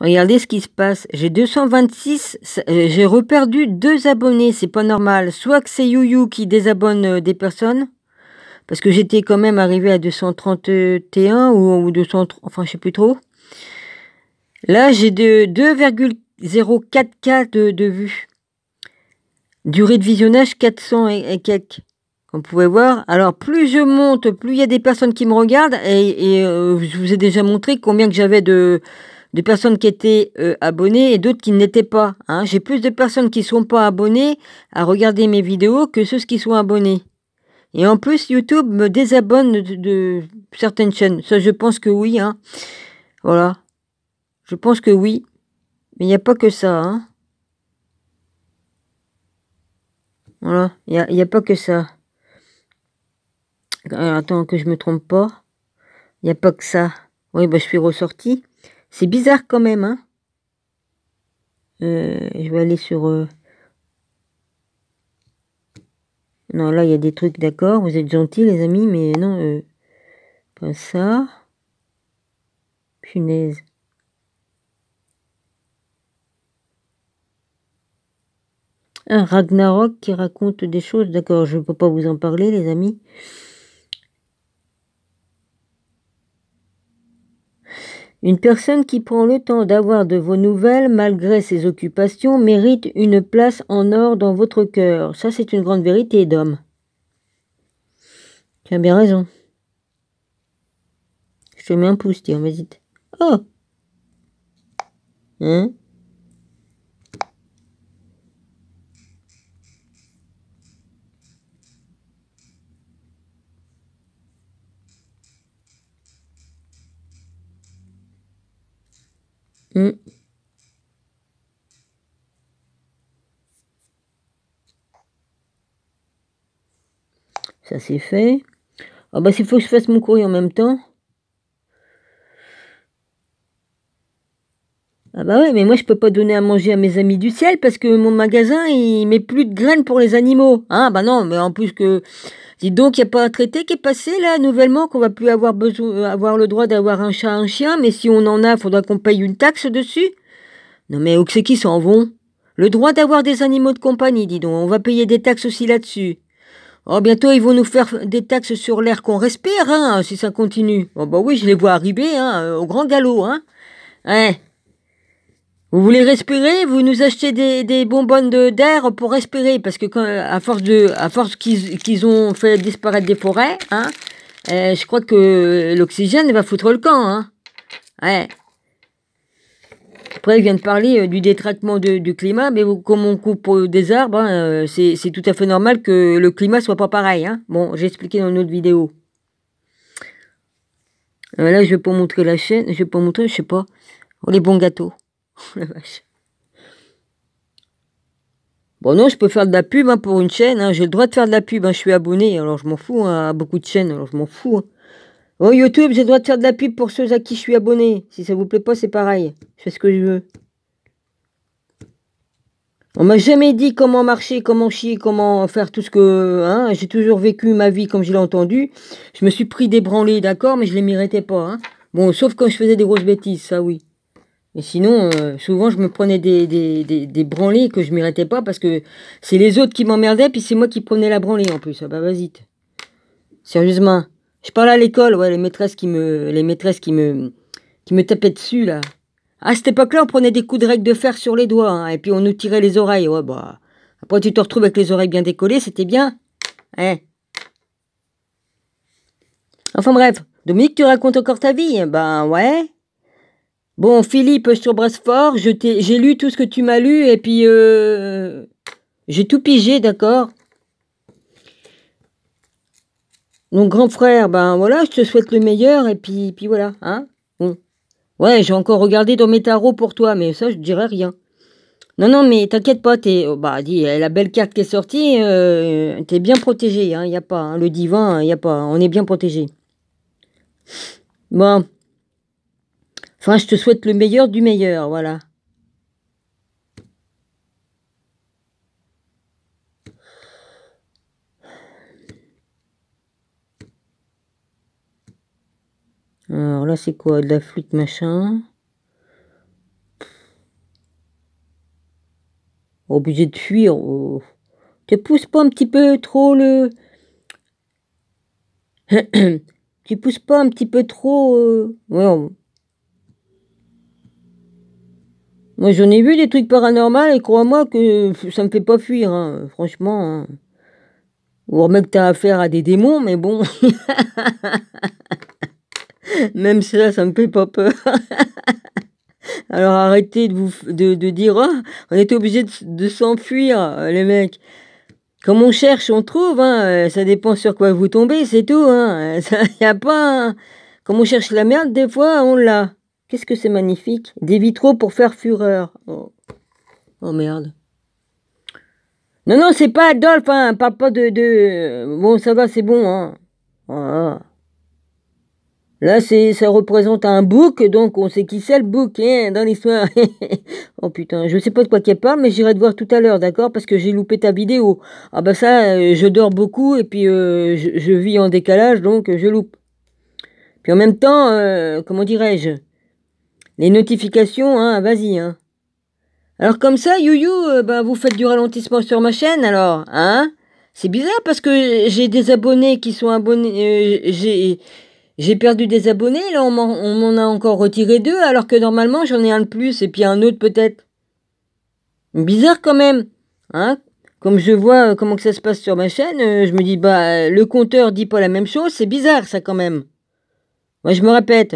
Regardez ce qui se passe. J'ai 226, j'ai reperdu 2 abonnés, c'est pas normal. Soit que c'est YouYou qui désabonne des personnes, parce que j'étais quand même arrivé à 231 ou 200, enfin je sais plus trop. Là, j'ai de 2,04K de vues. Durée de visionnage 400 et quelques. Comme vous pouvez voir. Alors, plus je monte, plus il y a des personnes qui me regardent. Et je vous ai déjà montré combien que j'avais de personnes qui étaient abonnées et d'autres qui ne l'étaient pas. Hein. J'ai plus de personnes qui ne sont pas abonnées à regarder mes vidéos que ceux qui sont abonnés. Et en plus, YouTube me désabonne de certaines chaînes. Ça, je pense que oui. Hein. Voilà. Je pense que oui. Mais il n'y a pas que ça. Hein. Voilà. Il y a pas que ça. Attends, que je me trompe pas. Il n'y a pas que ça. Oui, bah, je suis ressorti. C'est bizarre quand même, hein. Je vais aller sur... Non, là, il y a des trucs, d'accord. Vous êtes gentils, les amis, mais non, pas ça. Punaise. Un Ragnarok qui raconte des choses, d'accord. Je ne peux pas vous en parler, les amis. Une personne qui prend le temps d'avoir de vos nouvelles, malgré ses occupations, mérite une place en or dans votre cœur. Ça, c'est une grande vérité, d'homme. Tu as bien raison. Je te mets un pouce, tiens, vas-y. Oh! Hein? Ça, c'est fait. Ah bah, s'il faut que je fasse mon courrier en même temps. Ah bah ouais, mais moi je peux pas donner à manger à mes amis du ciel parce que mon magasin il met plus de graines pour les animaux. Hein, bah non, mais en plus que... Dis donc, il n'y a pas un traité qui est passé là nouvellement qu'on va plus avoir besoin, avoir le droit d'avoir un chat, un chien, mais si on en a, faudra qu'on paye une taxe dessus. Non mais où que c'est qui s'en vont? Le droit d'avoir des animaux de compagnie, dis donc, on va payer des taxes aussi là-dessus. Oh, bientôt ils vont nous faire des taxes sur l'air qu'on respire, hein, si ça continue. Oh bah oui, je les vois arriver, hein, au grand galop, hein. Ouais. Vous voulez respirer, vous nous achetez des bonbonnes d'air pour respirer, parce que quand, à force qu'ils ont fait disparaître des forêts, hein, je crois que l'oxygène va foutre le camp, hein. Ouais. Après, il vient de parler du détraquement du climat, mais comme on coupe des arbres, hein, c'est tout à fait normal que le climat soit pas pareil, hein. Bon, j'ai expliqué dans une autre vidéo. Là, je vais pas montrer la chaîne, je vais pas montrer, je sais pas. Oh, les bons gâteaux. La vache. Bon, non, je peux faire de la pub hein, pour une chaîne. Hein. J'ai le droit de faire de la pub. Hein. Je suis abonné, alors je m'en fous hein, à beaucoup de chaînes. Alors je m'en fous. Hein. Oh, YouTube, j'ai le droit de faire de la pub pour ceux à qui je suis abonné. Si ça vous plaît pas, c'est pareil. Je fais ce que je veux. On m'a jamais dit comment marcher, comment chier, comment faire tout ce que... Hein. J'ai toujours vécu ma vie comme je l'ai entendu. Je me suis pris des branlées, d'accord, mais je les méritais pas. Hein. Bon, sauf quand je faisais des grosses bêtises, ça oui. Et sinon, souvent, je me prenais des branlées que je méritais pas parce que c'est les autres qui m'emmerdaient, puis c'est moi qui prenais la branlée en plus. Ah bah vas-y. Sérieusement. Je parlais à l'école, ouais, les maîtresses qui me tapaient dessus, là. À cette époque-là, on prenait des coups de règle de fer sur les doigts, hein, et puis on nous tirait les oreilles. Ouais, bah. Après, tu te retrouves avec les oreilles bien décollées, c'était bien. Ouais. Enfin bref. Dominique, tu racontes encore ta vie? Ben ouais. Bon, Philippe, je t'embrasse fort. J'ai lu tout ce que tu m'as lu et puis j'ai tout pigé, d'accord. Donc, grand frère, ben voilà, je te souhaite le meilleur et puis voilà, hein. Bon. Ouais, j'ai encore regardé dans mes tarots pour toi, mais ça, je dirais rien. Non, non, mais t'inquiète pas, bah, dis, la belle carte qui est sortie, t'es bien protégé, hein, y a pas, hein, le divin, y a pas, on est bien protégé. Bon. Enfin, je te souhaite le meilleur du meilleur, voilà. Alors là, c'est quoi? De la flûte, machin. Obligé de fuir. Oh. Tu pousses pas un petit peu trop le... Tu pousses pas un petit peu trop... Ouais, moi j'en ai vu des trucs paranormaux et crois-moi que ça me fait pas fuir, hein, franchement. Hein. Ou même que t'as affaire à des démons, mais bon... Même ça me fait pas peur. Alors arrêtez de dire oh, on était obligé de s'enfuir, les mecs. Comme on cherche, on trouve, hein. Ça dépend sur quoi vous tombez, c'est tout. Hein. Ça, y a pas. Hein. Comme on cherche la merde, des fois, on l'a. Qu'est-ce que c'est magnifique. Des vitraux pour faire fureur. Oh, oh merde. Non, non, c'est pas Adolphe, hein. Parle pas de... Bon, ça va, c'est bon, hein. Voilà. Là, ça représente un bouc, donc on sait qui c'est le bouc, hein, dans l'histoire. Oh putain, je sais pas de quoi qu'elle parle, mais j'irai te voir tout à l'heure, d'accord? Parce que j'ai loupé ta vidéo. Ah bah ça, je dors beaucoup et puis je vis en décalage, donc je loupe. Puis en même temps, comment dirais-je? Les notifications, hein, vas-y, hein. Alors comme ça, Youyou, bah, vous faites du ralentissement sur ma chaîne, alors, hein? C'est bizarre parce que j'ai des abonnés qui sont abonnés, j'ai perdu des abonnés, là on m'en a encore retiré 2, alors que normalement j'en ai un de plus, et puis un autre peut-être. Bizarre quand même, hein. Comme je vois comment que ça se passe sur ma chaîne, je me dis, bah, le compteur dit pas la même chose, c'est bizarre ça quand même. Moi je me répète.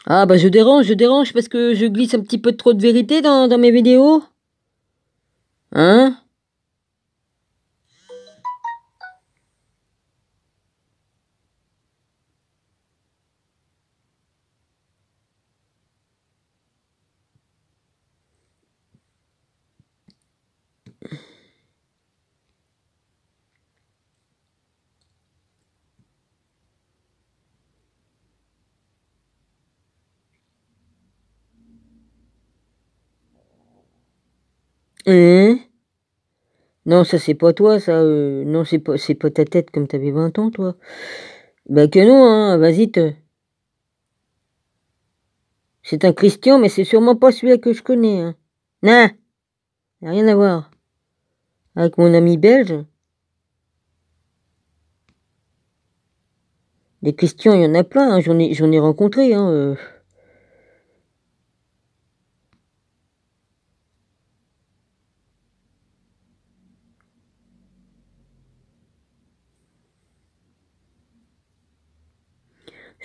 Ah bah je dérange parce que je glisse un petit peu trop de vérité dans mes vidéos. Hein? Hein? Non, ça c'est pas toi, ça. Non, c'est pas ta tête comme t'avais 20 ans, toi. Bah que non, hein, vas-y. C'est un Christian, mais c'est sûrement pas celui que je connais. Hein. Non, y a rien à voir. Avec mon ami belge. Des Christians, il y en a plein, hein, j'en ai rencontré. Hein,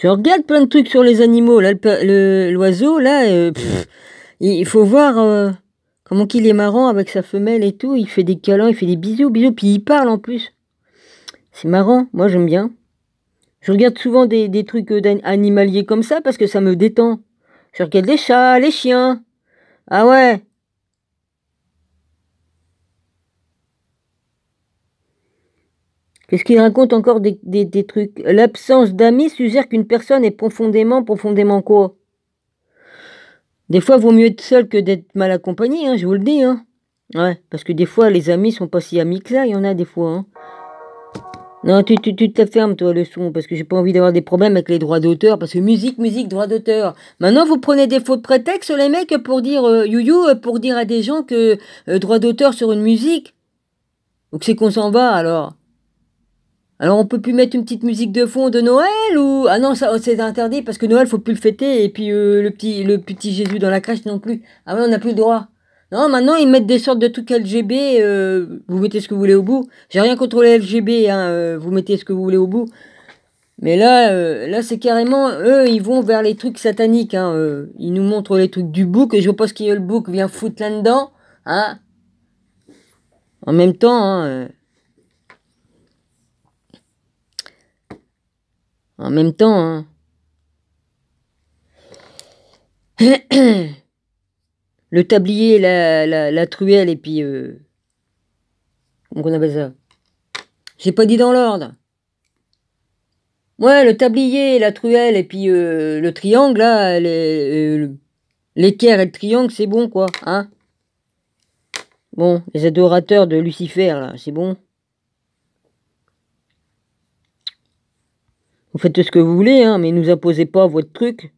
Je regarde plein de trucs sur les animaux. Là, l'oiseau, là, il faut voir comment qu'il est marrant avec sa femelle et tout. Il fait des câlins, il fait des bisous, puis il parle en plus. C'est marrant, moi j'aime bien. Je regarde souvent des trucs animaliers comme ça parce que ça me détend. Je regarde les chats, les chiens. Ah ouais. Qu'est-ce qu'il raconte encore des trucs? L'absence d'amis suggère qu'une personne est profondément quoi? Des fois, vaut mieux être seul que d'être mal accompagné, hein, je vous le dis. Hein. Ouais, parce que des fois, les amis sont pas si amis que ça, il y en a des fois. Hein. Non, tu te fermes, toi, le son, parce que j'ai pas envie d'avoir des problèmes avec les droits d'auteur, parce que musique, droit d'auteur. Maintenant, vous prenez des faux prétextes, les mecs, pour dire, pour dire à des gens que droit d'auteur sur une musique. Donc c'est qu'on s'en va, alors. Alors on peut plus mettre une petite musique de fond de Noël ou ah non ça c'est interdit parce que Noël faut plus le fêter et puis le petit Jésus dans la crèche non plus. Ah ouais on n'a plus le droit. Non maintenant ils mettent des sortes de trucs LGB. Vous mettez ce que vous voulez au bout. J'ai rien contre les LGB hein. Vous mettez ce que vous voulez au bout. Mais là c'est carrément eux ils vont vers les trucs sataniques. Hein, ils nous montrent les trucs du bouc et je vois pas ce qu'il y a le bouc vient foutre là-dedans. Hein. En même temps. Hein, en même temps. Hein. Le tablier, la truelle, et puis... comment on appelle ça? J'ai pas dit dans l'ordre. Ouais, le tablier, la truelle, et puis le triangle, là, l'équerre et le triangle, c'est bon, quoi, hein? Bon, les adorateurs de Lucifer, là, c'est bon. Vous faites ce que vous voulez, hein, mais nous imposez pas votre truc.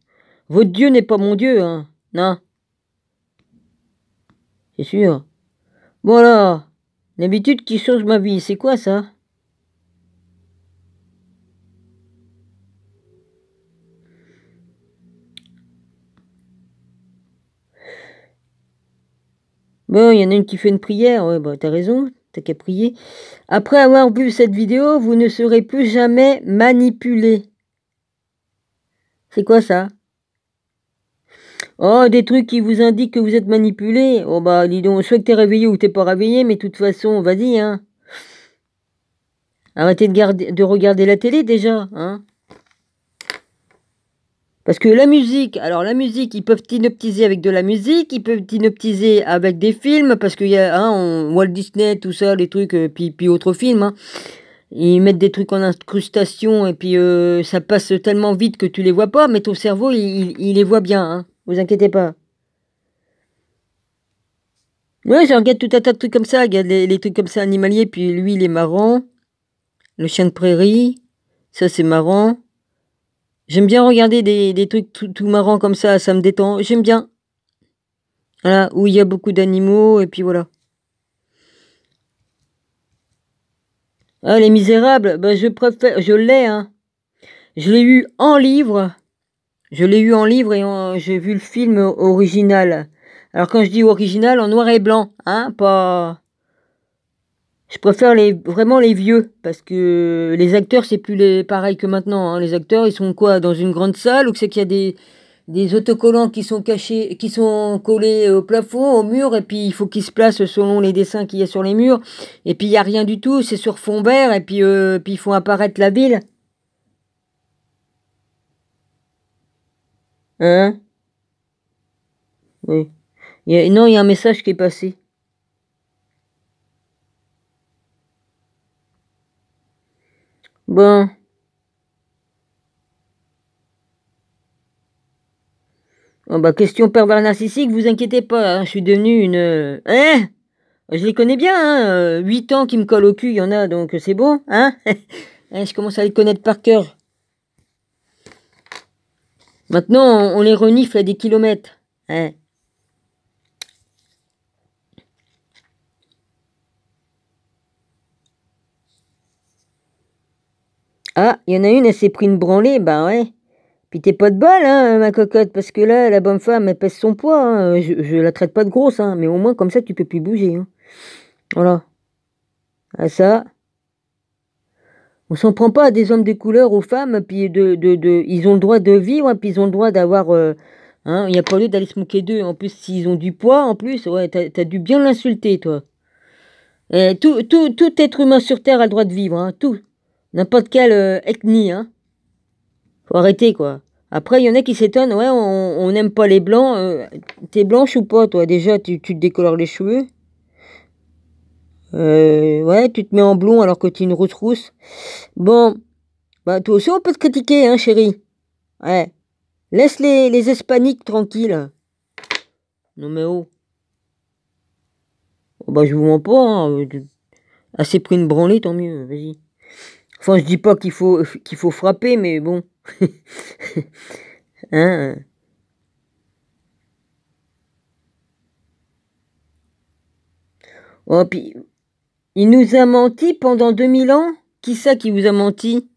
Votre Dieu n'est pas mon Dieu, hein. Non, c'est sûr. Bon alors, l'habitude qui change ma vie, c'est quoi ça? Bon, il y en a une qui fait une prière, ouais, bah t'as raison, t'as qu'à prier. Après avoir vu cette vidéo, vous ne serez plus jamais manipulé. C'est quoi ça? Oh, des trucs qui vous indiquent que vous êtes manipulé. Oh bah dis donc, soit que t'es réveillé ou t'es pas réveillé, mais de toute façon, vas-y, hein. Arrêtez de regarder la télé déjà, hein. Parce que la musique, alors la musique, ils peuvent t'inoptiser avec de la musique, ils peuvent t'inoptiser avec des films, parce qu'il y a Walt Disney, tout ça, les trucs, puis autres films, hein. Ils mettent des trucs en incrustation, et puis ça passe tellement vite que tu les vois pas, mais ton cerveau, il les voit bien, hein. Vous inquiétez pas. Ouais, je regarde tout un tas de trucs comme ça, regarde les trucs comme ça animaliers, puis lui, il est marrant. Le chien de prairie, ça c'est marrant. J'aime bien regarder des trucs tout marrants comme ça me détend. J'aime bien. Voilà, où il y a beaucoup d'animaux, et puis voilà. Ah, Les Misérables, bah je préfère, je l'ai, hein. Je l'ai eu en livre. Je l'ai eu en livre et j'ai vu le film original. Alors quand je dis original, en noir et blanc, hein, pas. Je préfère vraiment les vieux, parce que les acteurs, c'est plus pareil que maintenant, hein. Les acteurs, ils sont quoi, dans une grande salle, ou que c'est qu'il y a des autocollants qui sont cachés, qui sont collés au plafond, au mur, et puis il faut qu'ils se placent selon les dessins qu'il y a sur les murs, et puis il y a rien du tout, c'est sur fond vert, et puis ils font apparaître la ville. Hein? Oui. Non, il y a un message qui est passé. Bon. Oh, bah, question pervers narcissique, vous inquiétez pas, hein, je suis devenue une... Hein? Je les connais bien, hein, 8 ans qui me collent au cul, il y en a, donc c'est bon, hein. Hein, je commence à les connaître par cœur. Maintenant, on les renifle à des kilomètres. Hein. Ah, il y en a une, elle s'est pris une branlée, bah ouais. Puis t'es pas de balle, hein, ma cocotte, parce que là, la bonne femme, elle pèse son poids, hein. Je la traite pas de grosse, hein, mais au moins, comme ça, tu peux plus bouger, hein. Voilà. À ça. On s'en prend pas à des hommes de couleur, aux femmes, puis ils ont le droit de vivre, puis ils ont le droit d'avoir... hein, il n'y a pas lieu d'aller se moquer d'eux. En plus, s'ils ont du poids, en plus, ouais, t'as dû bien l'insulter, toi. Tout être humain sur Terre a le droit de vivre, hein, tout. N'importe quelle ethnie, hein. Faut arrêter, quoi. Après, il y en a qui s'étonnent, ouais, on n'aime pas les blancs. T'es blanche ou pas, toi? Déjà, tu te décolores les cheveux. Ouais, tu te mets en blond alors que tu es une rousse. Bon, bah toi aussi on peut te critiquer, hein, chérie. Ouais. Laisse les hispaniques tranquilles. Non mais oh. Oh, bah je vous mens pas, hein. Assez pris une branlée, tant mieux, vas-y. Enfin, je dis pas qu'il faut frapper, mais bon. Hein. Oh, puis, il nous a menti pendant 2000 ans? Qui ça qui vous a menti?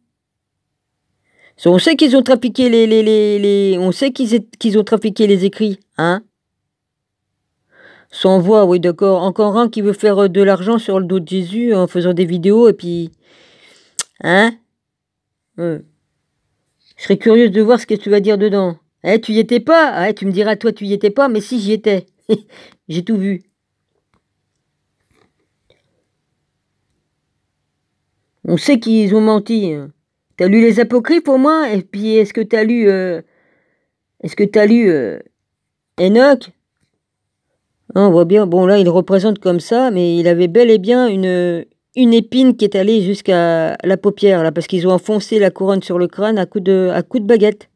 On sait qu'ils ont trafiqué on sait qu'ils ont trafiqué les écrits, hein? Sans voix, oui, d'accord. Encore un qui veut faire de l'argent sur le dos de Jésus en faisant des vidéos et puis... Hein? Je serais curieuse de voir ce que tu vas dire dedans. Eh, tu y étais pas? Ah, tu me diras, toi, tu y étais pas, mais si, j'y étais. J'ai tout vu. On sait qu'ils ont menti, hein. T'as lu les apocryphes au moins? Et puis, est-ce que t'as lu... Enoch? Ah, on voit bien. Bon, là, il représente comme ça, mais il avait bel et bien une épine qui est allée jusqu'à la paupière, là, parce qu'ils ont enfoncé la couronne sur le crâne à coup de baguette.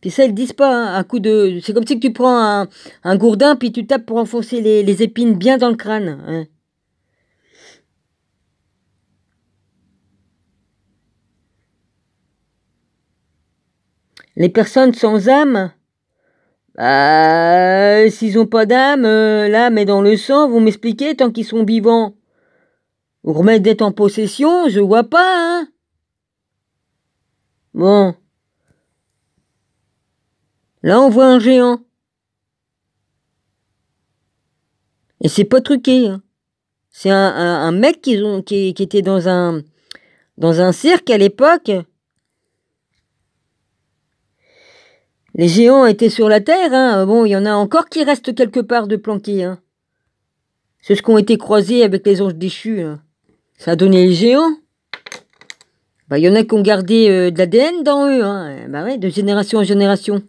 Puis ça, ils disent pas, hein, à coup de... C'est comme si tu prends un gourdin, puis tu tapes pour enfoncer les épines bien dans le crâne, hein. Les personnes sans âme, Bah, s'ils ont pas d'âme, l'âme est dans le sang, vous m'expliquez, tant qu'ils sont vivants. Vous remettre d'être en possession, je vois pas, hein. Bon. Là, on voit un géant. Et c'est pas truqué, hein. C'est un mec qui était dans un cirque à l'époque. Les géants étaient sur la Terre, hein. Bon, il y en a encore qui restent quelque part de planqués, hein. C'est ce qui ont été croisés avec les anges déchus, hein. Ça a donné les géants. Bah, il y en a qui ont gardé de l'ADN dans eux, hein. Bah ouais, de génération en génération.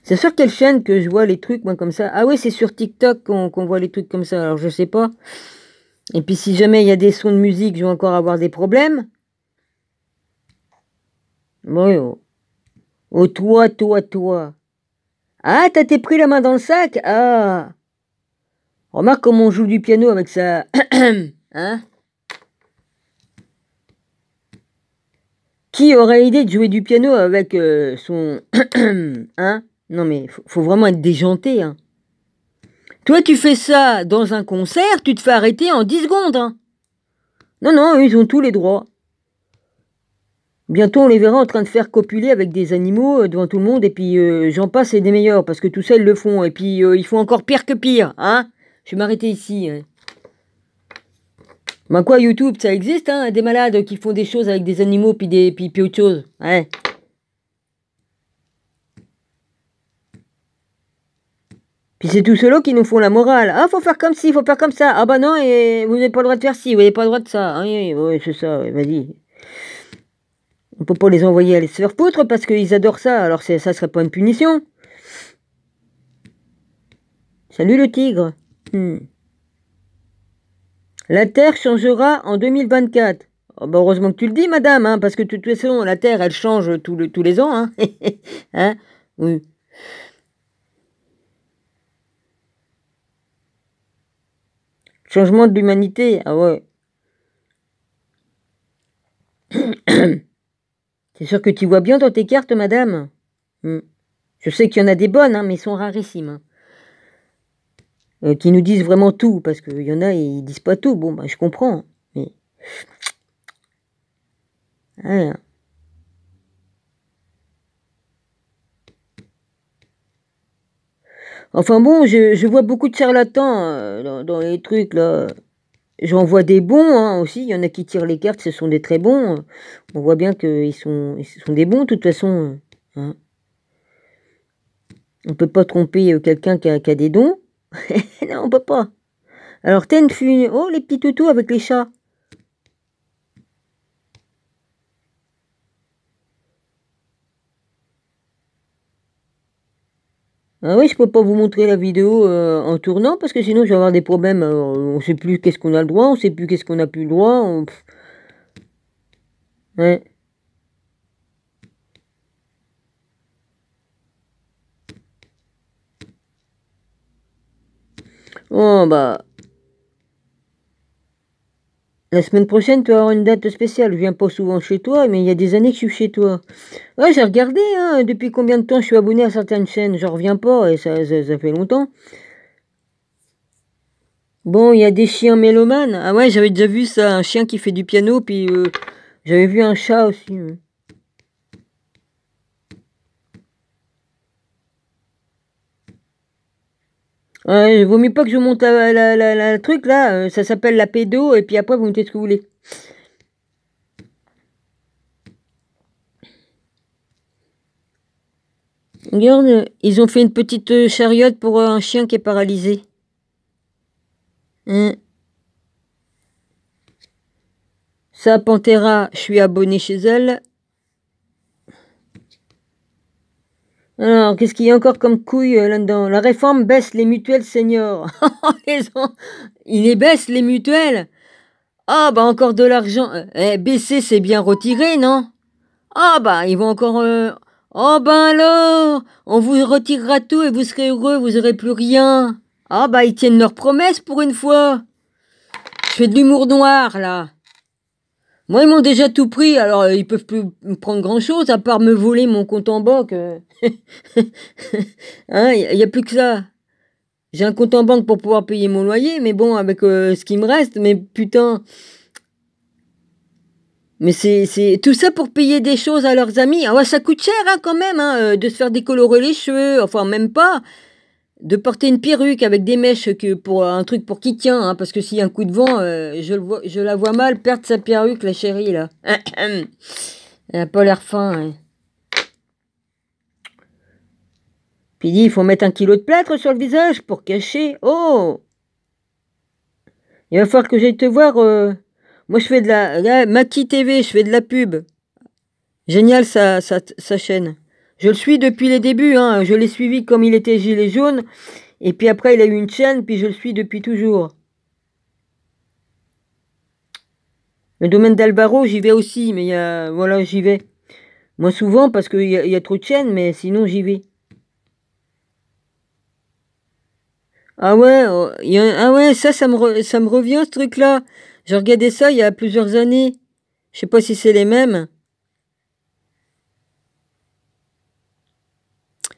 C'est sur quelle chaîne que je vois les trucs, moi, comme ça? Ah oui, c'est sur TikTok qu'on voit les trucs comme ça, alors je sais pas. Et puis si jamais il y a des sons de musique, je vais encore avoir des problèmes. Oui, oh. Oh, toi. Ah, t'es pris la main dans le sac? Ah. Remarque comment on joue du piano avec ça. Hein? Qui aurait idée de jouer du piano avec son... hein? Non mais, faut vraiment être déjanté, hein. Toi, tu fais ça dans un concert, tu te fais arrêter en 10 secondes, hein. Non, ils ont tous les droits. Bientôt, on les verra en train de faire copuler avec des animaux devant tout le monde, et puis j'en passe, c'est des meilleurs, parce que tout ça, ils le font, et puis ils font encore pire que pire, hein. Je vais m'arrêter ici, hein. Ben quoi, YouTube, ça existe, hein, des malades qui font des choses avec des animaux, puis autre chose, ouais. Puis c'est tous ceux-là qui nous font la morale. Ah, faut faire comme ci, faut faire comme ça. Ah bah non, et vous n'avez pas le droit de faire ci, vous n'avez pas le droit de ça. Ah, oui, c'est ça, ouais, vas-y. On peut pas les envoyer aller se faire foutre parce qu'ils adorent ça, alors ça serait pas une punition. Salut le tigre. La Terre changera en 2024. Oh, bah heureusement que tu le dis, madame, hein, parce que de toute façon, la Terre, elle change tous les ans. Hein. Hein? Oui. Changement de l'humanité, ah ouais. C'est sûr que tu vois bien dans tes cartes, madame. Je sais qu'il y en a des bonnes, hein, mais elles sont rarissimes. Hein. Qui nous disent vraiment tout, parce qu'il y en a, ils disent pas tout. Bon, bah, je comprends. Mais... ouais. Enfin bon, je vois beaucoup de charlatans dans les trucs, là. J'en vois des bons, hein, aussi. Il y en a qui tirent les cartes, ce sont des très bons. On voit bien qu'ils sont des bons, de toute façon. Hein. On peut pas tromper quelqu'un qui a des dons. Non, on peut pas. Alors, oh, les petits toutous avec les chats. Ah oui, je peux pas vous montrer la vidéo en tournant parce que sinon je vais avoir des problèmes. On sait plus qu'est-ce qu'on a le droit, on sait plus qu'est-ce qu'on a plus le droit. Ouais. Oh bah. La semaine prochaine, tu vas avoir une date spéciale. Je viens pas souvent chez toi, mais il y a des années que je suis chez toi. Ouais, j'ai regardé, hein, depuis combien de temps je suis abonné à certaines chaînes. J'en reviens pas et ça fait longtemps. Bon, il y a des chiens mélomanes. Ah ouais, j'avais déjà vu ça, un chien qui fait du piano, puis j'avais vu un chat aussi. Ouais, vaut mieux pas que je monte la truc là, ça s'appelle la pédo, et puis après vous mettez ce que vous voulez. Regarde, ils ont fait une petite chariote pour un chien qui est paralysé. Hein. Ça, Pantera, je suis abonné chez elle. Alors, qu'est-ce qu'il y a encore comme couille là-dedans? La réforme baisse les mutuelles seniors. Il les baisse, les mutuelles. Ah, bah encore de l'argent. Baisser, c'est bien retiré, non? Ah, bah, ils vont encore... oh, ben alors, on vous retirera tout et vous serez heureux, vous aurez plus rien. Ah, bah, ils tiennent leurs promesses pour une fois. Je fais de l'humour noir, là. Moi, ils m'ont déjà tout pris, alors ils peuvent plus me prendre grand-chose, à part me voler mon compte en banque. Hein, il y a plus que ça. J'ai un compte en banque pour pouvoir payer mon loyer, mais bon, avec ce qui me reste, mais putain. Mais c'est tout ça pour payer des choses à leurs amis. Ah ouais, ça coûte cher hein, quand même, hein, de se faire décolorer les cheveux, enfin même pas. De porter une perruque avec des mèches que pour un truc pour qui tient, hein, parce que s'il y a un coup de vent, je la vois mal perdre sa perruque, la chérie, là. Elle a pas l'air fin. Hein. Puis il dit, il faut mettre 1 kilo de plâtre sur le visage pour cacher. Oh! Il va falloir que j'aille te voir. Moi, je fais de la Maki TV, je fais de la pub. Génial, sa chaîne. Je le suis depuis les débuts, hein. Je l'ai suivi comme il était gilet jaune. Et puis après, il a eu une chaîne, puis je le suis depuis toujours. Le domaine d'Alvaro, j'y vais aussi, mais voilà, j'y vais. Moi, souvent, parce qu'il y a trop de chaînes, mais sinon, j'y vais. Ah ouais, ah ouais, ça me revient, ce truc-là. J'ai regardé ça il y a plusieurs années. Je sais pas si c'est les mêmes.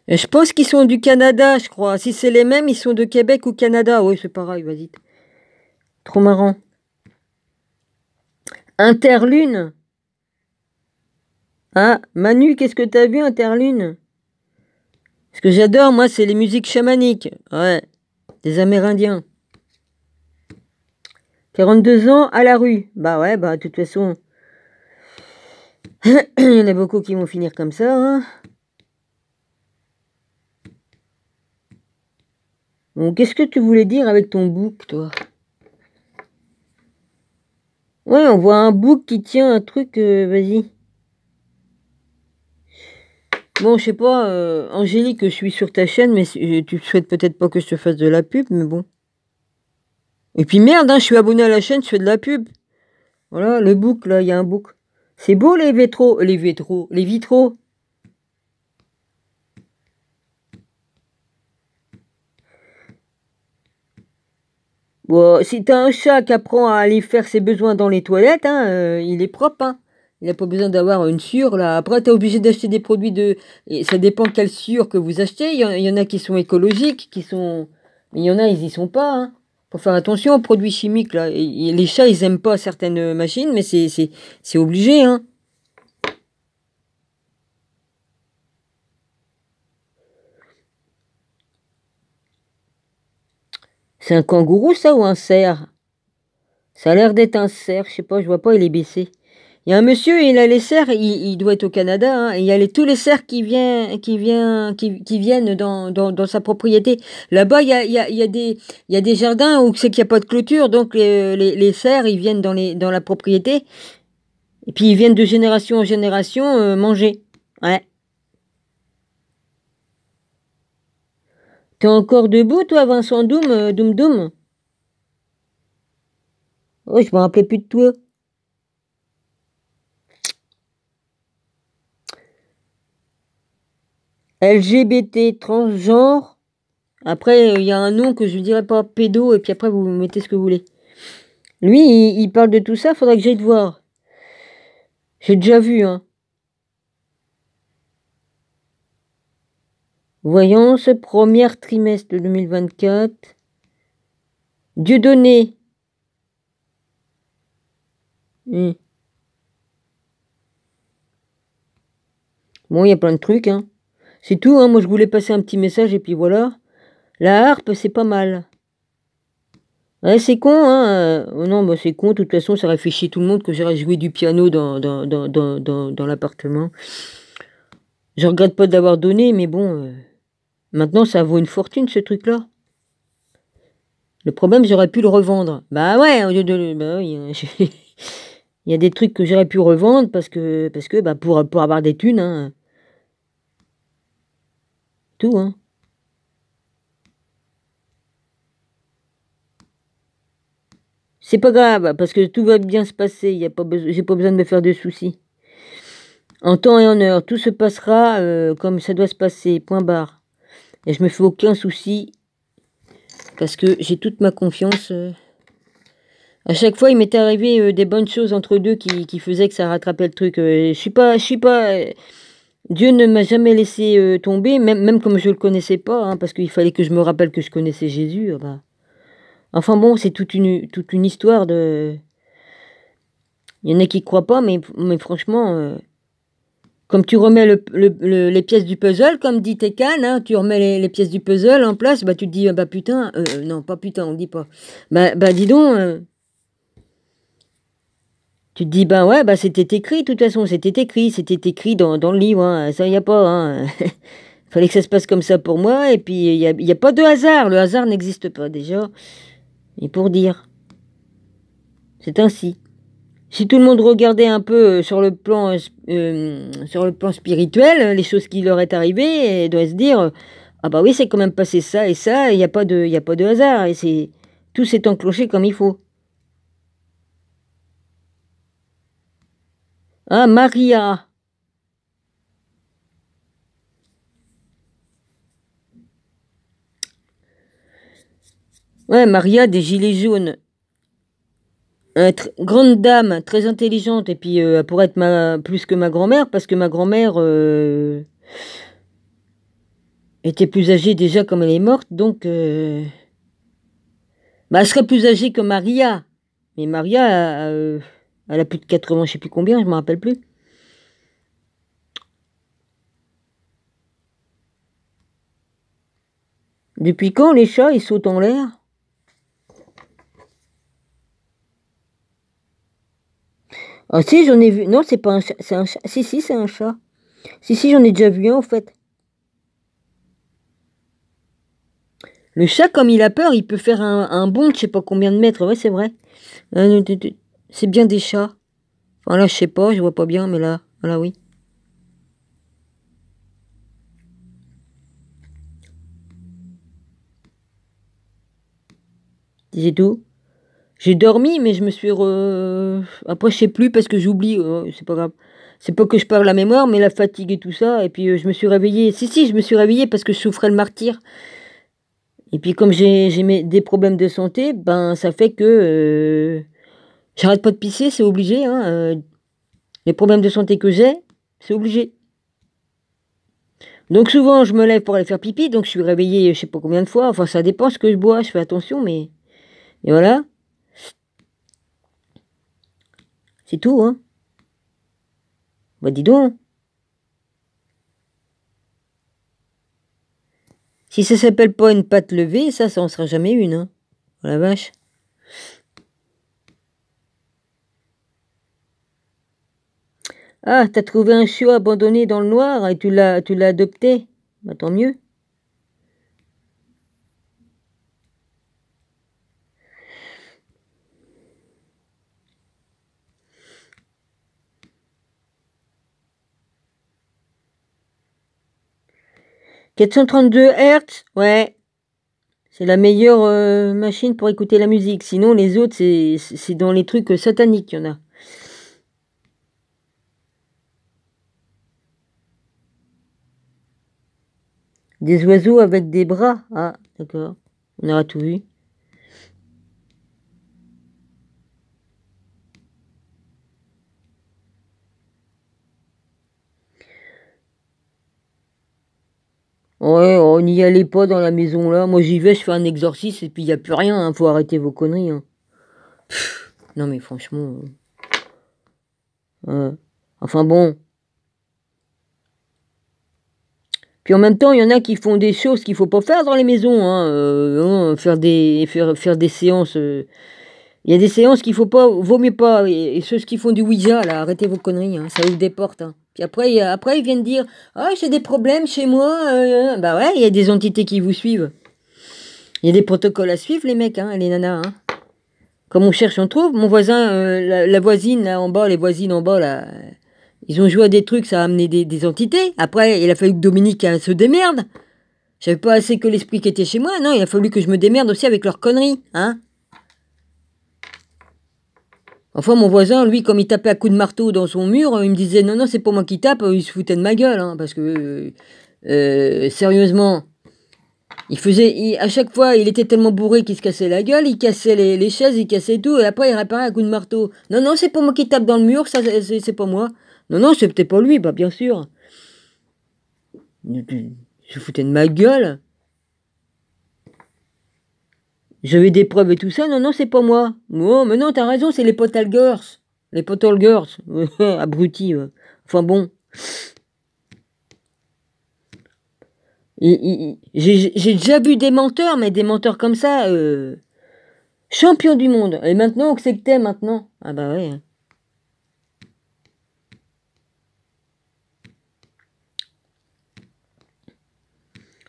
Et je pense qu'ils sont du Canada, je crois. Si c'est les mêmes, ils sont de Québec ou Canada. Oui, c'est pareil, vas-y. Trop marrant. Interlune. Ah, Manu, qu'est-ce que t'as vu, Interlune? Ce que j'adore, moi, c'est les musiques chamaniques. Ouais, des Amérindiens. 42 ans à la rue. Bah ouais, bah de toute façon, il y en a beaucoup qui vont finir comme ça. Hein. Bon, qu'est-ce que tu voulais dire avec ton bouc, toi? Ouais, on voit un bouc qui tient un truc, vas-y. Bon, je sais pas, Angélique, je suis sur ta chaîne, mais tu souhaites peut-être pas que je te fasse de la pub, mais bon. Et puis merde, hein, je suis abonné à la chaîne, je fais de la pub. Voilà, le bouc, là, il y a un bouc. C'est beau, les vitraux. Les vitraux. Bon, si t'as un chat qui apprend à aller faire ses besoins dans les toilettes, hein, il est propre, hein. Il n'a pas besoin d'avoir une sciure, là. Après, t'es obligé d'acheter des produits de... Et ça dépend quelle sciure que vous achetez. Il y en a qui sont écologiques, qui sont... Mais il y en a, ils y sont pas, hein. Faut faire attention aux produits chimiques, là. Et les chats, ils aiment pas certaines machines, mais c'est obligé, hein. C'est un kangourou, ça, ou un cerf? Ça a l'air d'être un cerf, je sais pas, je vois pas, il est baissé. Il y a un monsieur, il a les cerfs, il doit être au Canada, hein, et il y a tous les cerfs qui viennent dans sa propriété. Là-bas, il y a des jardins où c'est qu'il n'y a pas de clôture, donc les cerfs, ils viennent dans la propriété, et puis ils viennent de génération en génération manger. Ouais. T'es encore debout, toi, Vincent Doum, Doum Doum? Oh, je me rappelais plus de toi. LGBT, transgenre. Après, il y a un nom que je ne dirais pas, pédo, et puis après, vous mettez ce que vous voulez. Lui, il parle de tout ça, faudrait que j'aille te voir. J'ai déjà vu, hein. Voyance, premier trimestre de 2024. Dieudonné. Hmm. Bon, il y a plein de trucs, hein. C'est tout, hein. Moi, je voulais passer un petit message, et puis voilà. La harpe, c'est pas mal. Ouais, c'est con, hein. Oh non, bah c'est con, de toute façon, ça réfléchit tout le monde que j'irai jouer du piano dans l'appartement. Je regrette pas d'avoir donné, mais bon, maintenant, ça vaut une fortune, ce truc-là. Le problème, j'aurais pu le revendre. Bah ouais, au lieu de... Bah oui, il y a des trucs que j'aurais pu revendre parce que bah, pour avoir des thunes, hein. Tout, hein. C'est pas grave, parce que tout va bien se passer. J'ai pas besoin de me faire de soucis. En temps et en heure, tout se passera comme ça doit se passer, point barre. Et je me fais aucun souci, parce que j'ai toute ma confiance À chaque fois, il m'est arrivé des bonnes choses entre deux qui faisaient que ça rattrapait le truc. Je suis pas. Dieu ne m'a jamais laissé tomber, même comme je le connaissais pas, hein, parce qu'il fallait que je me rappelle que je connaissais Jésus. Bah. Enfin bon, c'est toute une histoire de. Il y en a qui croient pas, mais franchement, comme tu remets les pièces du puzzle, comme dit Tekan, hein, tu remets les pièces du puzzle en place, bah tu te dis, bah putain, non, pas putain, on dit pas. Bah dis donc, tu te dis, bah ouais, bah c'était écrit, de toute façon, c'était écrit dans le livre, hein, ça y a pas, hein. Fallait que ça se passe comme ça pour moi, et puis il y a pas de hasard, le hasard n'existe pas déjà. Et pour dire, c'est ainsi. Si tout le monde regardait un peu sur le plan spirituel, les choses qui leur est arrivées, et doit se dire, ah bah oui, c'est quand même passé ça et ça, il n'y a pas de, il y a pas de hasard, et tout s'est enclenché comme il faut. Ah, Maria. Ouais, Maria des Gilets jaunes. Grande dame, très intelligente, et puis elle pourrait être plus que ma grand-mère, parce que ma grand-mère était plus âgée déjà comme elle est morte, donc bah, elle serait plus âgée que Maria. Mais Maria, elle a plus de 80, je sais plus combien, je me rappelle plus. Depuis quand les chats, ils sautent en l'air? Ah si, j'en ai vu. Non, c'est pas un chat, c'est un chat. Si, si, c'est un chat. Si, si, j'en ai déjà vu un, en fait. Le chat, comme il a peur, il peut faire un bond de je sais pas combien de mètres. Ouais, c'est vrai. C'est bien des chats. Enfin, là, je sais pas, je vois pas bien, mais là, oui. C'est tout. J'ai dormi, mais je me suis. Après, je sais plus parce que j'oublie. C'est pas grave. C'est pas que je perds la mémoire, mais la fatigue et tout ça. Et puis, je me suis réveillée. Si, si, je me suis réveillée parce que je souffrais le martyr. Et puis, comme j'ai des problèmes de santé, ben, ça fait que. J'arrête pas de pisser, c'est obligé. Hein, les problèmes de santé que j'ai, c'est obligé. Donc, souvent, je me lève pour aller faire pipi. Donc, je suis réveillée, je sais pas combien de fois. Enfin, ça dépend ce que je bois. Je fais attention, mais. Et voilà. C'est tout, hein. Bah, dis donc. Si ça s'appelle pas une patte levée, ça en sera jamais une, hein. Oh la vache. Ah, t'as trouvé un chiot abandonné dans le noir et tu l'as adopté. Bah, tant mieux. « 432 Hz, ouais. C'est la meilleure machine pour écouter la musique. Sinon, les autres, c'est dans les trucs sataniques, il y en a. Des oiseaux avec des bras. Ah, d'accord. On aura tout vu. Ouais, on n'y allait pas dans la maison là. Moi, j'y vais, je fais un exorcisme et puis il n'y a plus rien. Hein. Faut arrêter vos conneries. Hein. Non, mais franchement. Enfin bon. Puis en même temps, il y en a qui font des choses qu'il faut pas faire dans les maisons. Hein. Faire des séances. Il y a des séances qu'il faut pas, vaut mieux pas. Et ceux qui font du Ouija, là, arrêtez vos conneries. Hein, ça ouvre des portes. Hein. Puis après, ils viennent dire, ah, j'ai des problèmes chez moi. Bah ouais, il y a des entités qui vous suivent. Il y a des protocoles à suivre, les mecs, hein, les nanas. Hein. Comme on cherche, on trouve. Mon voisin, la voisine là en bas, les voisines en bas là. Ils ont joué à des trucs, ça a amené des entités. Après, il a fallu que Dominique se démerde. J'avais pas assez que l'esprit qui était chez moi. Non, il a fallu que je me démerde aussi avec leurs conneries. Hein. Enfin, mon voisin, lui, comme il tapait à coups de marteau dans son mur, il me disait non, non, c'est pas moi qui tape, il se foutait de ma gueule. Hein, parce que, sérieusement, À chaque fois, il était tellement bourré qu'il se cassait la gueule, il cassait les chaises, il cassait tout, et après il réparait à coup de marteau. Non, non, c'est pas moi qui tape dans le mur, ça, c'est pas moi. Non, non, c'est peut-être pas lui, bah bien sûr. Je foutais de ma gueule. J'avais des preuves et tout ça, non, non, c'est pas moi. Oh, mais non, t'as raison, c'est les Potalgers. Les Potalgers. Abrutis. Enfin bon. J'ai déjà vu des menteurs, mais des menteurs comme ça, champion du monde. Et maintenant, que c'est que t'es maintenant? Ah bah ouais.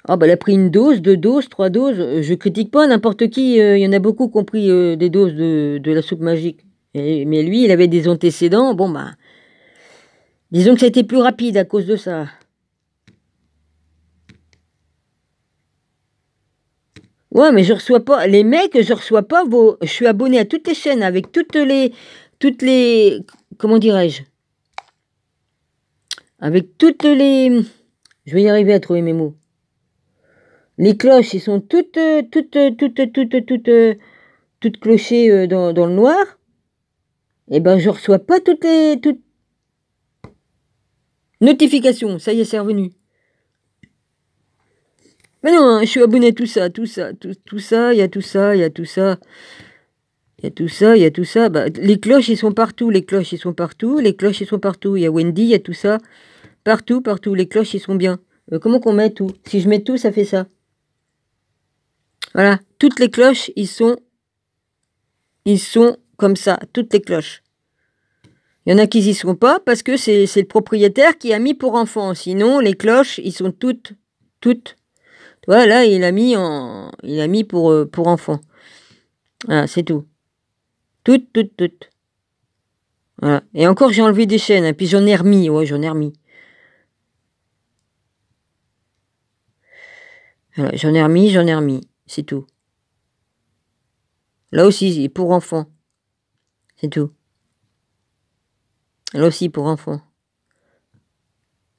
Ah bah elle a pris une dose, deux doses, trois doses. Je critique pas n'importe qui. Il y en a beaucoup qui ont pris des doses de la soupe magique. Mais lui, il avait des antécédents. Bon bah, disons que ça a été plus rapide à cause de ça. Ouais, mais je reçois pas. Les mecs, je reçois pas vos. Je suis abonné à toutes les chaînes avec toutes les. Comment dirais-je? Avec toutes les. Je vais y arriver à trouver mes mots. Les cloches, ils sont toutes clochées dans le noir. Eh ben, je reçois pas toutes notifications. Ça y est, c'est revenu. Mais non, hein, je suis abonné à tout ça, tout ça, tout ça, il y a tout ça, il y a tout ça. Il y a tout ça, il y a tout ça. Bah, les cloches, ils sont partout. Les cloches, ils sont partout. Les cloches, ils sont partout. Il y a Wendy, il y a tout ça. Partout, partout. Les cloches, ils sont bien. Comment qu'on met tout? Si je mets tout, ça fait ça. Voilà. Toutes les cloches, ils sont comme ça. Toutes les cloches. Il y en a qui y sont pas parce que c'est le propriétaire qui a mis pour enfants. Sinon, les cloches, ils sont toutes. Voilà, il a mis pour enfants. Voilà, c'est tout. Toutes. Voilà. Et encore, j'ai enlevé des chaînes, hein, puis j'en ai remis. Ouais, j'en ai remis. Voilà, j'en ai remis. C'est tout. Là aussi, pour enfants. C'est tout. Là aussi, pour enfants.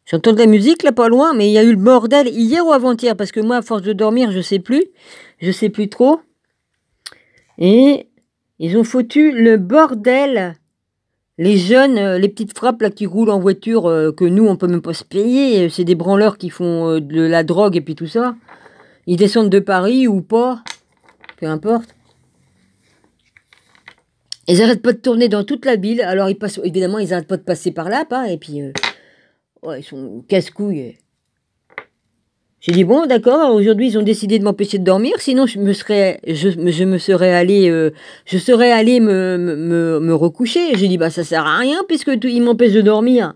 J'entends de la musique, là, pas loin, mais il y a eu le bordel hier ou avant-hier, parce que moi, à force de dormir, je sais plus. Je sais plus trop. Et ils ont foutu le bordel. Les jeunes, les petites frappes là qui roulent en voiture, que nous on peut même pas se payer, c'est des branleurs qui font de la drogue et puis tout ça. Ils descendent de Paris ou pas, peu importe. Ils arrêtent pas de tourner dans toute la ville, alors ils passent, évidemment ils arrêtent pas de passer par là, pas, et puis ouais, ils sont casse-couilles. J'ai dit bon d'accord, aujourd'hui ils ont décidé de m'empêcher de dormir, sinon je serais allé me recoucher. J'ai dit bah ça sert à rien puisque ils m'empêchent de dormir.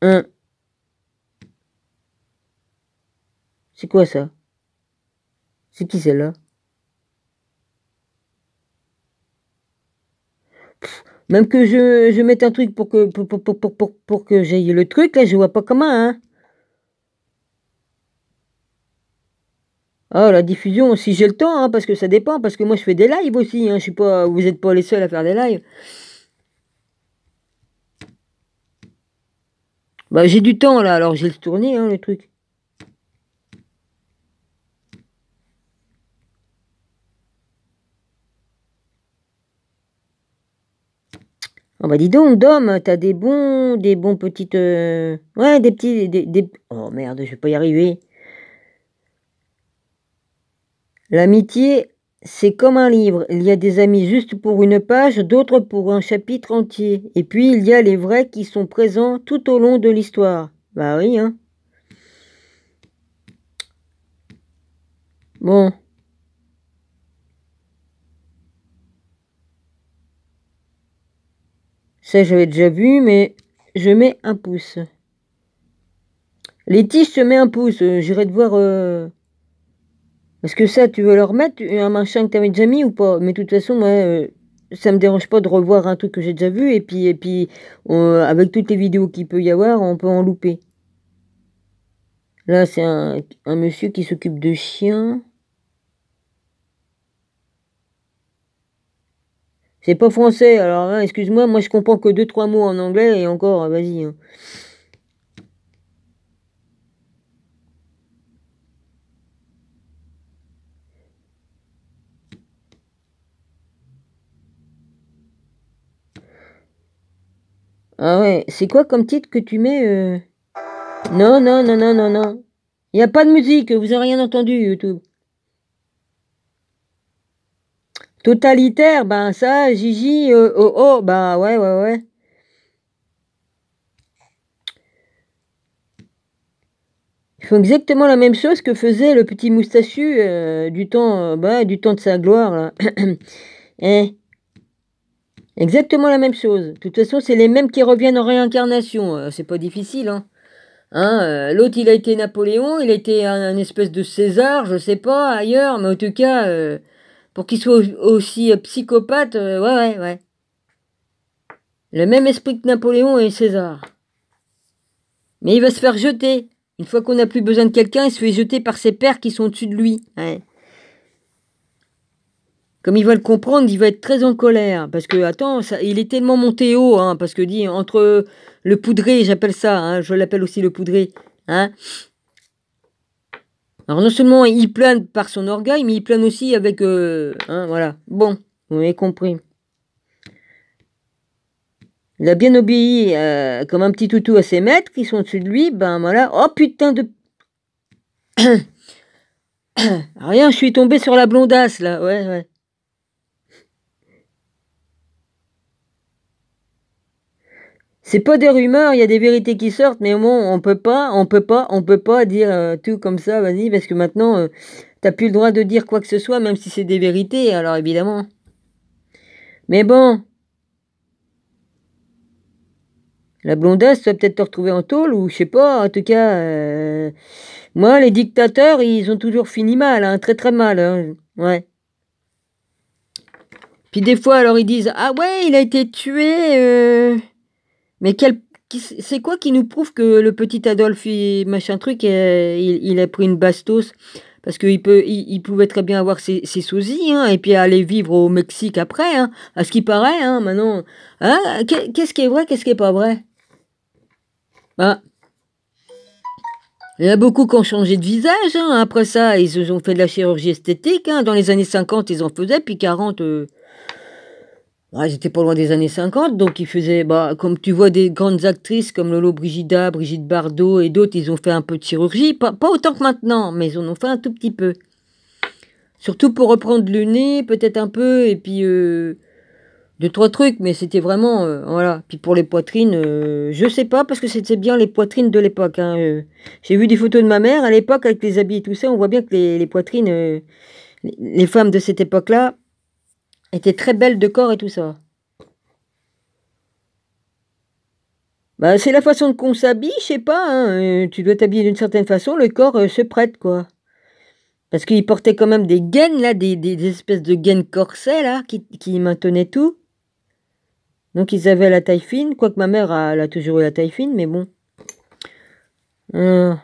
Hein? C'est quoi ça? C'est qui celle-là? Même que je mette un truc pour que j'aille le truc, là je vois pas comment, hein. Ah, la diffusion, si j'ai le temps, hein, parce que ça dépend, parce que moi je fais des lives aussi, hein, je suis pas, vous êtes pas les seuls à faire des lives. Bah j'ai du temps là, alors j'ai le tourné, hein, le truc. Oh bah dis donc, Dom, t'as des bons petites, ouais, des petits, oh merde, je vais pas y arriver. L'amitié, c'est comme un livre. Il y a des amis juste pour une page, d'autres pour un chapitre entier. Et puis, il y a les vrais qui sont présents tout au long de l'histoire. Bah oui, hein. Bon. Ça, j'avais déjà vu, mais je mets un pouce. Les tiges, je mets un pouce. J'irai te voir... Est-ce que ça, tu veux leur mettre un machin que t'avais déjà mis ou pas? Mais de toute façon, moi, ça me dérange pas de revoir un truc que j'ai déjà vu. Et puis avec toutes les vidéos qu'il peut y avoir, on peut en louper. Là, c'est un monsieur qui s'occupe de chiens. C'est pas français, alors hein, excuse-moi, moi je comprends que 2-3 mots en anglais et encore, vas-y. Hein. Ah ouais, c'est quoi comme titre que tu mets Non, non, non, non, non, non. Il n'y a pas de musique, vous avez rien entendu, YouTube. Totalitaire, ben ça, Gigi, oh, oh, bah ouais, ouais, ouais. Ils font exactement la même chose que faisait le petit moustachu du temps de sa gloire, là. Eh, exactement la même chose. De toute façon, c'est les mêmes qui reviennent en réincarnation. C'est pas difficile, hein. Hein, l'autre, il a été Napoléon, il a été un espèce de César, je sais pas, ailleurs, mais en tout cas, pour qu'il soit aussi psychopathe, ouais, ouais, ouais. Le même esprit que Napoléon et César. Mais il va se faire jeter. Une fois qu'on n'a plus besoin de quelqu'un, il se fait jeter par ses pairs qui sont au-dessus de lui. Ouais. Comme il va le comprendre, il va être très en colère. Parce que, attends, ça, il est tellement monté haut, hein, parce que dit, entre le poudré, j'appelle ça, hein, je l'appelle aussi le poudré, hein. Alors non seulement il plane par son orgueil, mais il plane aussi avec... hein, voilà. Bon, vous avez compris. Il a bien obéi comme un petit toutou à ses maîtres qui sont au-dessus de lui. Ben voilà. Oh putain de... Rien, je suis tombé sur la blondasse là. Ouais, ouais. C'est pas des rumeurs, il y a des vérités qui sortent, mais bon, on peut pas dire tout comme ça, vas-y, parce que maintenant, t'as plus le droit de dire quoi que ce soit, même si c'est des vérités, alors évidemment. Mais bon, la blondasse, tu vas peut-être te retrouver en tôle, ou je sais pas, en tout cas, moi, les dictateurs, ils ont toujours fini mal, hein, très très mal, hein, ouais. Puis des fois, alors ils disent, ah ouais, il a été tué, mais c'est quoi qui nous prouve que le petit Adolphe, machin truc, il a pris une bastos? Parce il pouvait très bien avoir ses sosies, hein, et puis aller vivre au Mexique après, hein, à ce qui paraît, hein, maintenant. Hein, qu'est-ce qui est vrai, qu'est-ce qui est pas vrai? Bah, il y en a beaucoup qui ont changé de visage, hein, après ça, ils se ont fait de la chirurgie esthétique, hein, dans les années 50, ils en faisaient, puis 40, ouais, j'étais pas loin des années 50, donc ils faisaient, bah, comme tu vois des grandes actrices comme Lolo Brigida, Brigitte Bardot et d'autres, ils ont fait un peu de chirurgie, pas autant que maintenant, mais ils en ont fait un tout petit peu. Surtout pour reprendre le nez, peut-être un peu, et puis deux, trois trucs, mais c'était vraiment, voilà. Puis pour les poitrines, je sais pas, parce que c'était bien les poitrines de l'époque, hein. J'ai vu des photos de ma mère à l'époque avec les habits et tout ça, on voit bien que les poitrines, les femmes de cette époque-là étaient très belles de corps et tout ça. Bah, c'est la façon qu'on s'habille, je sais pas, hein, tu dois t'habiller d'une certaine façon, le corps se prête, quoi. Parce qu'ils portaient quand même des gaines, là, des espèces de gaines corsets, là, qui maintenaient tout. Donc ils avaient la taille fine, quoique ma mère, elle a toujours eu la taille fine, mais bon. Euh,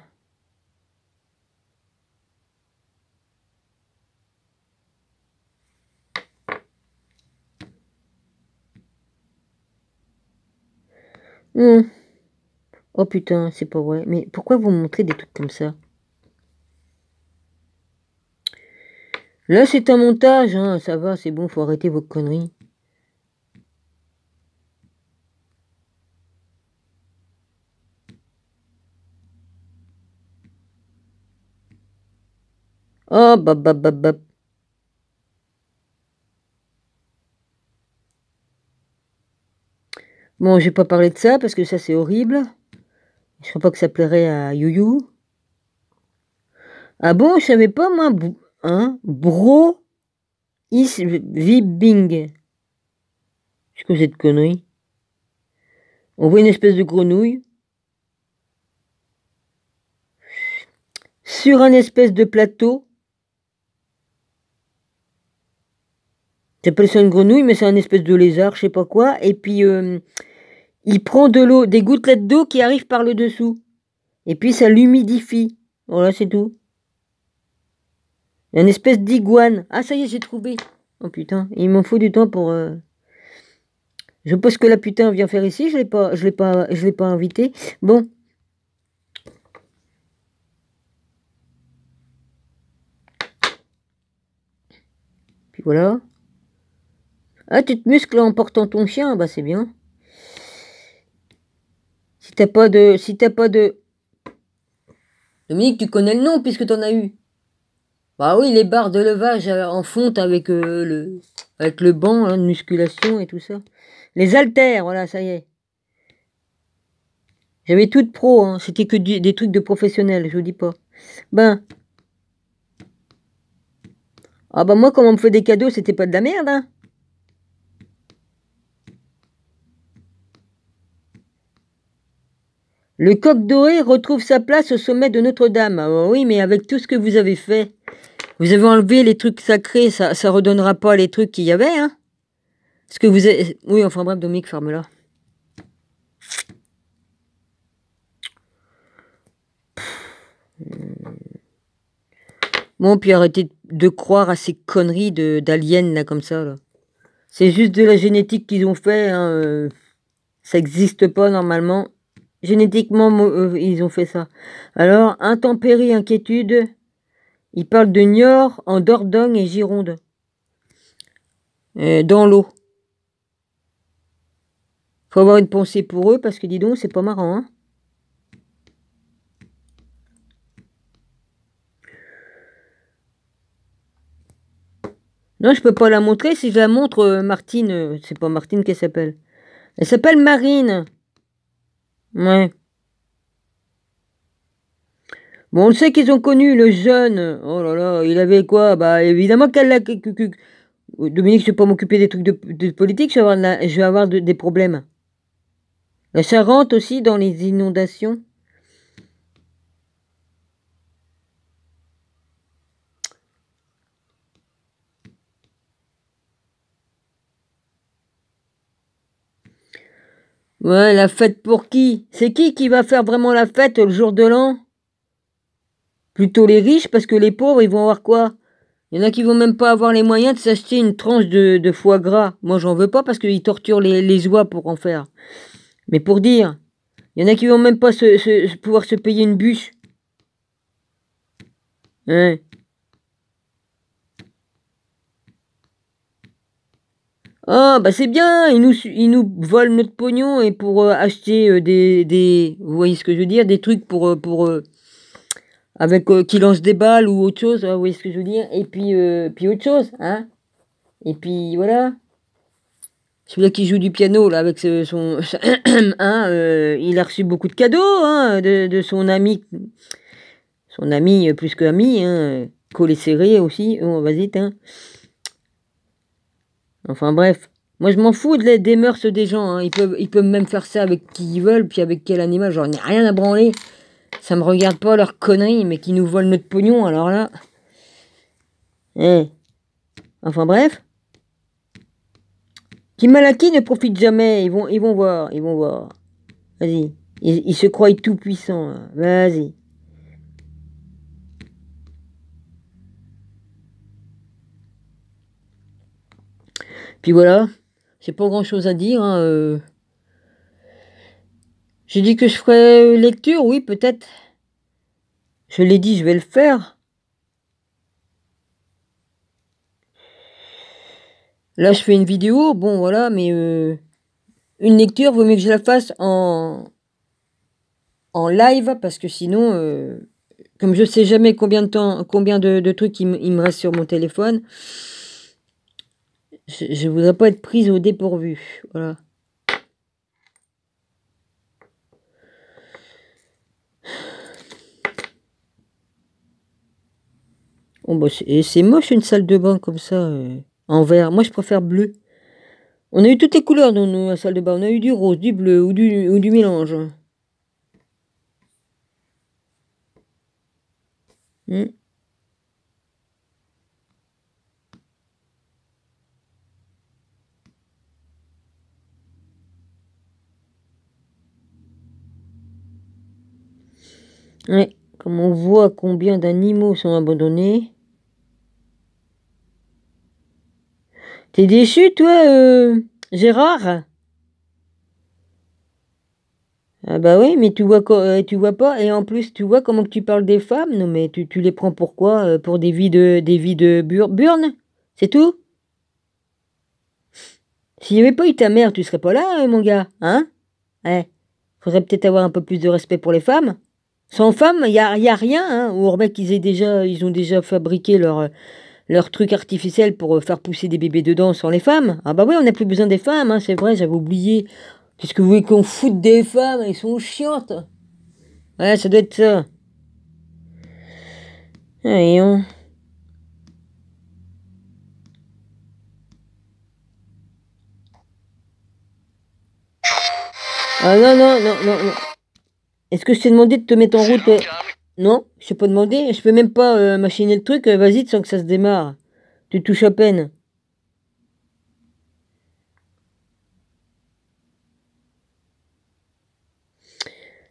hum. Oh putain, c'est pas vrai. Mais pourquoi vous me montrez des trucs comme ça? Là, c'est un montage, hein, ça va, c'est bon, faut arrêter vos conneries. Oh, bap, bap, bap, bap. Bon, je vais pas parler de ça parce que ça c'est horrible. Je crois pas que ça plairait à Youyou. Ah bon, je savais pas moi, hein, Bro is Vibing. C'est quoi cette connerie? On voit une espèce de grenouille sur un espèce de plateau. J'appelle ça une grenouille, mais c'est un espèce de lézard, je sais pas quoi. Et puis il prend de l'eau, des gouttelettes d'eau qui arrivent par le dessous. Et puis ça l'humidifie. Voilà, c'est tout. Une espèce d'iguane. Ah, ça y est, j'ai trouvé. Oh putain, il m'en faut du temps pour. Je pense que la putain vient faire ici. Je l'ai pas invité. Bon. Puis voilà. Ah, tu te muscles en portant ton chien. Bah, c'est bien. Si t'as pas de... Dominique, tu connais le nom puisque t'en as eu. Bah oui, les barres de levage en fonte avec le banc hein, de musculation et tout ça. Les haltères, voilà, ça y est. J'avais tout de pro, hein. C'était que des trucs de professionnels, je vous dis pas. Ben. Ah bah moi, quand on me fait des cadeaux, c'était pas de la merde, hein. Le coq doré retrouve sa place au sommet de Notre-Dame. Ah oui, mais avec tout ce que vous avez fait, vous avez enlevé les trucs sacrés, ça redonnera pas les trucs qu'il y avait, hein. Ce que vous avez... Oui, enfin bref, Dominique, ferme-la. Bon, puis arrêtez de croire à ces conneries d'aliens, là, comme ça, là. C'est juste de la génétique qu'ils ont fait, hein. Ça n'existe pas, normalement. Génétiquement, ils ont fait ça. Alors, intempéries, inquiétude. Ils parlent de Niort, en Dordogne et Gironde. Dans l'eau. Faut avoir une pensée pour eux, parce que dis donc, c'est pas marrant, hein. Non, je peux pas la montrer. Si je la montre, Martine, c'est pas Martine qu'elle s'appelle. Elle s'appelle Marine. Ouais. Bon, on sait qu'ils ont connu le jeune. Oh là là, il avait quoi? Bah, évidemment qu'elle l'a... Dominique, je vais pas m'occuper des trucs de politique, je vais avoir des problèmes. La Charente aussi, dans les inondations. Ouais, la fête pour qui? C'est qui va faire vraiment la fête le jour de l'an? Plutôt les riches, parce que les pauvres, ils vont avoir quoi? Il y en a qui vont même pas avoir les moyens de s'acheter une tranche de foie gras. Moi, j'en veux pas parce qu'ils torturent les oies pour en faire. Mais pour dire, il y en a qui vont même pas pouvoir se payer une bûche. Hein? Ah, bah c'est bien, ils nous volent notre pognon et pour acheter vous voyez ce que je veux dire, des trucs avec qui lancent des balles ou autre chose, vous voyez ce que je veux dire, et puis autre chose, hein, et puis voilà. Celui-là qui joue du piano là avec son, hein, il a reçu beaucoup de cadeaux, hein, de son ami plus que ami, hein, collé serré aussi, oh, vas-y, hein. Enfin bref, moi je m'en fous des mœurs des gens, hein. Ils peuvent même faire ça avec qui ils veulent, puis avec quel animal, j'en ai rien à branler. Ça me regarde pas leurs conneries, mais qui nous volent notre pognon, alors là. Enfin bref. Kimalaki ne profite jamais, ils vont voir. Vas-y. Ils se croient tout puissants, vas-y. Puis voilà, j'ai pas grand chose à dire, hein, J'ai dit que je ferais lecture, oui, peut-être. Je l'ai dit, je vais le faire. Là, je fais une vidéo, bon, voilà, mais une lecture, vaut mieux que je la fasse en live, parce que sinon, comme je sais jamais combien de trucs il me reste sur mon téléphone, je voudrais pas être prise au dépourvu, voilà. Bon, bah, c'est moche une salle de bain comme ça, en vert. Moi, je préfère bleu. On a eu toutes les couleurs dans la salle de bain. On a eu du rose, du bleu ou du mélange. Hmm. Ouais, comme on voit combien d'animaux sont abandonnés. T'es déçu, toi, Gérard? Ah bah oui, mais tu vois pas, et en plus, tu vois comment que tu parles des femmes? Non, mais tu les prends pour quoi? Pour des vies de burnes? C'est tout? S'il n'y avait pas eu ta mère, tu serais pas là, mon gars, hein? Eh, Faudrait peut-être avoir un peu plus de respect pour les femmes. Sans femmes, y a rien, hein. Ou mec, ils ont déjà fabriqué leur truc artificiel pour faire pousser des bébés dedans sans les femmes. Ah bah oui, on n'a plus besoin des femmes, hein, c'est vrai, j'avais oublié. Qu'est-ce que vous voulez qu'on foute des femmes? Elles sont chiantes. Ouais, ça doit être ça. Voyons. Ah non, non, non, non, non. Est-ce que je t'ai demandé de te mettre en route? Non, je t'ai pas demandé. Je peux même pas machiner le truc. Vas-y, sans que ça se démarre. Tu touches à peine.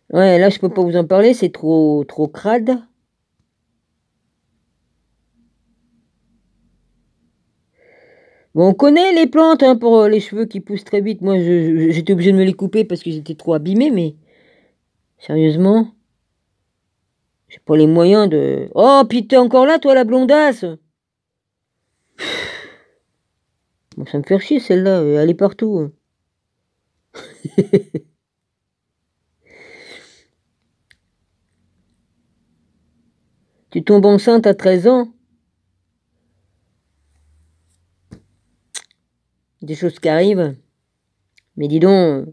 Ouais, là, je peux pas vous en parler. C'est trop, trop crade. Bon, on connaît les plantes hein, pour les cheveux qui poussent très vite. Moi, j'étais obligé de me les couper parce que j'étais trop abîmé, mais sérieusement, j'ai pas les moyens de. Oh, puis t'es encore là, toi, la blondasse! Bon, ça me fait chier celle-là, elle est partout. Hein. Tu tombes enceinte à 13 ans, des choses qui arrivent. Mais dis donc.